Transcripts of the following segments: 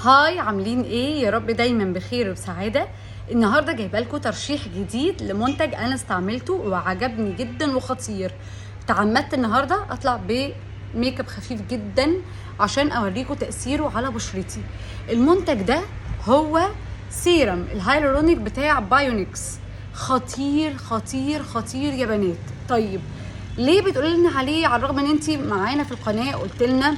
هاي، عاملين ايه؟ يا رب دايما بخير وبسعاده. النهارده جايبه لكم ترشيح جديد لمنتج انا استعملته وعجبني جدا وخطير. تعمدت النهارده اطلع بميك اب خفيف جدا عشان اوريكم تاثيره على بشرتي. المنتج ده هو سيرم الهايلورونيك بتاع بايونكس. خطير خطير خطير يا بنات. طيب ليه بتقولوا لنا عليه على الرغم ان انت معانا في القناه قلت لنا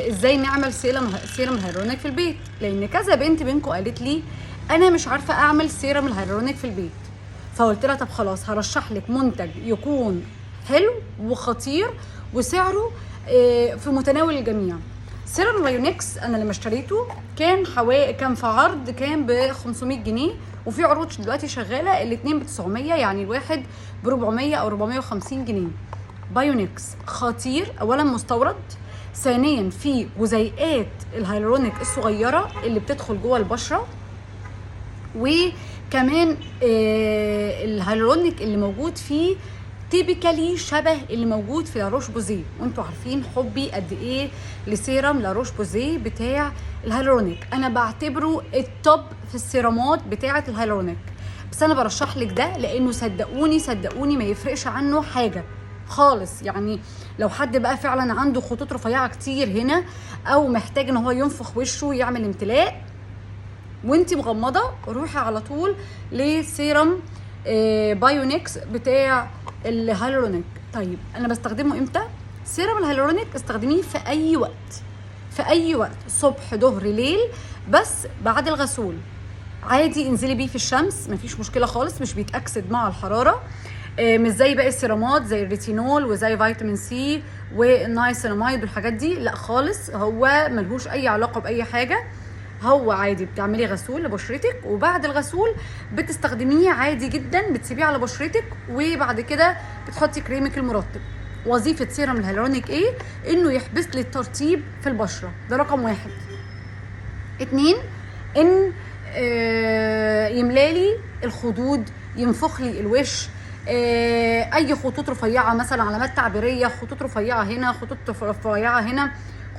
ازاي نعمل سيرم الهيالورونيك في البيت؟ لان كذا بنت منكم قالت لي انا مش عارفه اعمل سيرم الهيالورونيك في البيت. فقلت لها طب خلاص هرشح لك منتج يكون حلو وخطير وسعره في متناول الجميع. سيرم بايونكس انا لما اشتريته كان في عرض كان ب 500 جنيه، وفي عروض دلوقتي شغاله الاثنين ب 900، يعني الواحد ب 400 او 450 جنيه. بايونكس خطير، اولا مستورد، ثانيا في جزيئات الهيالورونيك الصغيره اللي بتدخل جوه البشره، وكمان الهيالورونيك اللي موجود فيه تيبيكالي شبه اللي موجود في لاروش بوزيه، وانتوا عارفين حبي قد ايه لسيرم لاروش بوزيه بتاع الهيالورونيك. انا بعتبره التوب في السيرامات بتاعه الهيالورونيك، بس انا برشح لك ده لانه صدقوني ما يفرقش عنه حاجه خالص. يعني لو حد بقى فعلا عنده خطوط رفيعه كتير هنا او محتاج ان هو ينفخ وشه يعمل امتلاء وانتي مغمضه، روحي على طول لسيرم بايونكس بتاع الهيالورونيك. طيب انا بستخدمه امتى؟ سيرم الهيالورونيك استخدميه في اي وقت، صبح ظهر ليل، بس بعد الغسول عادي انزلي بيه في الشمس مفيش مشكله خالص، مش بيتاكسد مع الحراره. مش زي باقي السيرامات زي الريتينول وزي فيتامين سي والنايسيناميد والحاجات دي، لا خالص، هو ملهوش اي علاقه باي حاجه. هو عادي بتعملي غسول لبشرتك وبعد الغسول بتستخدميه عادي جدا، بتسيبيه على بشرتك وبعد كده بتحطي كريمك المرطب. وظيفه سيرم الهيالورونيك ايه؟ انه يحبس لي الترطيب في البشره، ده رقم 1. 2 ان يملالي الخدود، ينفخ لي الوش، اي خطوط رفيعه مثلا علامات تعبيريه، خطوط رفيعه هنا، خطوط رفيعه هنا،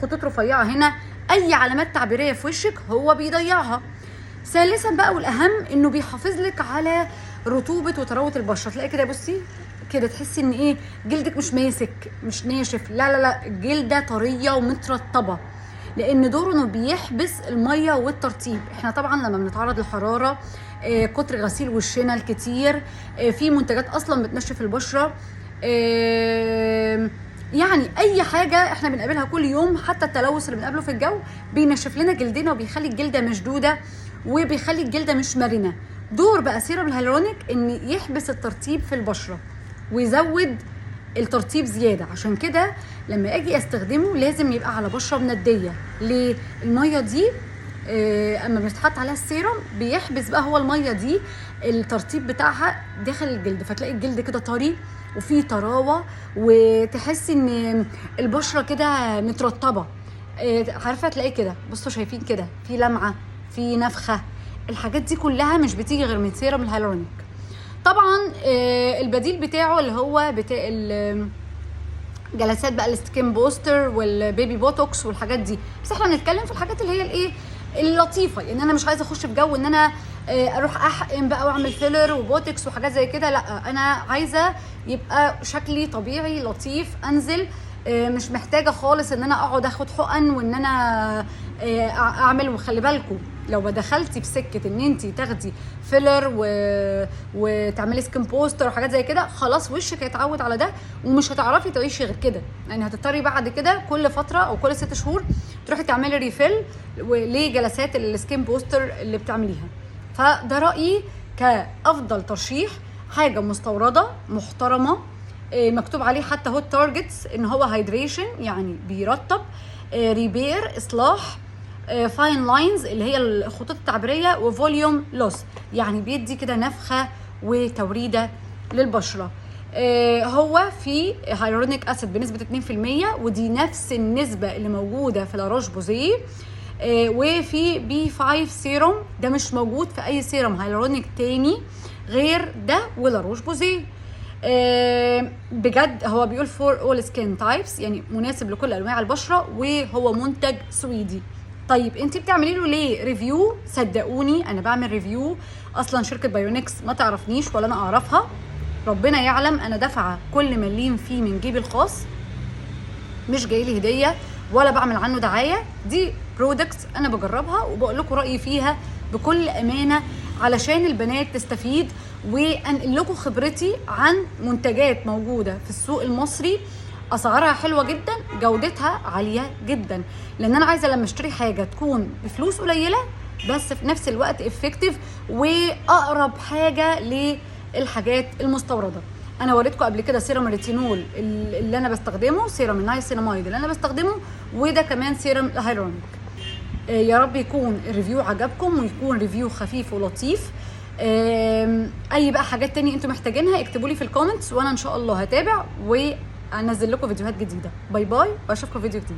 خطوط رفيعه هنا، اي علامات تعبيريه في وشك هو بيضيعها. ثالثا بقى والاهم انه بيحافظ لك على رطوبه وطراوه البشره. تلاقي كده بصي كده تحسي ان ايه، جلدك مش ماسك مش ناشف، لا الجلده طريه ومترطبه، لان دوره انه بيحبس الميه والترطيب. احنا طبعا لما بنتعرض للحراره كتر غسيل وشنا الكتير، في منتجات اصلا بتنشف البشره، يعني اي حاجه احنا بنقابلها كل يوم، حتى التلوث اللي بنقابله في الجو بينشف لنا جلدنا وبيخلي الجلده مشدوده وبيخلي الجلده مش مرنه. دور بقى سيرم الهيالورونيك ان يحبس الترطيب في البشره ويزود الترطيب زياده. عشان كده لما اجي استخدمه لازم يبقى على بشره منديه. ليه؟ الميه دي اما بنتحط عليها السيرم بيحبس بقى هو الميه دي الترطيب بتاعها داخل الجلد، فتلاقي الجلد كده طري وفيه طراوه، وتحسي ان البشره كده مترطبه. عارفه تلاقي كده، بصوا شايفين كده في لمعه، في نفخه. الحاجات دي كلها مش بتيجي غير من سيرم الهيالورونيك. طبعا البديل بتاعه اللي هو بتاع جلسات بقى السكين بوستر والبيبي بوتوكس والحاجات دي، بس احنا بنتكلم في الحاجات اللي هي الايه اللطيفه. يعني انا مش عايزه اخش في جو ان انا اروح احقن بقى واعمل فيلر وبوتوكس وحاجات زي كده، لا انا عايزه يبقى شكلي طبيعي لطيف، انزل مش محتاجه خالص ان انا اقعد اخد حقن وان انا اعمل. وخلي بالكم لو دخلتي في سكه ان انت تاخدي فيلر وتعملي سكين بوستر وحاجات زي كده، خلاص وشك هيتعود على ده ومش هتعرفي تعيشي غير كده. يعني هتضطري بعد كده كل فتره او كل 6 شهور تروحي تعملي ريفيل لجلسات السكين بوستر اللي بتعمليها. فده رايي كافضل ترشيح، حاجه مستورده محترمه، مكتوب عليه حتى هوت تارجتس ان هو هايدريشن يعني بيرطب، ريبير اصلاح، فاين لاينز اللي هي الخطوط التعبيريه، وفوليوم لوس يعني بيدي كده نفخه وتوريده للبشره. هو في هيالورونيك اسيد بنسبه 2%، ودي نفس النسبه اللي موجوده في لاروش بوزيه. وفي بي 5 سيروم، ده مش موجود في اي سيروم هيالورونيك تاني غير ده ولاروش بوزيه. بجد هو بيقول فور اول سكين تايبس، يعني مناسب لكل انواع البشره، وهو منتج سويدي طيب انت بتعملي له ليه ريفيو؟ صدقوني انا بعمل ريفيو، اصلا شركه بايونكس ما تعرفنيش ولا انا اعرفها، ربنا يعلم انا دافعه كل مليم فيه من جيبي الخاص، مش جاي لي هديه ولا بعمل عنه دعايه. دي برودكتس انا بجربها وبقول لكم رايي فيها بكل امانه علشان البنات تستفيد، وانقل لكم خبرتي عن منتجات موجوده في السوق المصري اسعارها حلوه جدا، جودتها عاليه جدا، لان انا عايزه لما اشتري حاجه تكون بفلوس قليله بس في نفس الوقت افكتيف واقرب حاجه للحاجات المستورده. انا وريتكم قبل كده سيرم الريتينول اللي انا بستخدمه، سيرم النايسيناميد اللي انا بستخدمه، وده كمان سيرم الهيالورونيك. يا رب يكون الريفيو عجبكم ويكون ريفيو خفيف ولطيف. اي بقى حاجات تانية انتم محتاجينها اكتبوا لي في الكومنتس وانا ان شاء الله هتابع وانزل لكم فيديوهات جديده. باي باي واشوفكم فيديو جديد.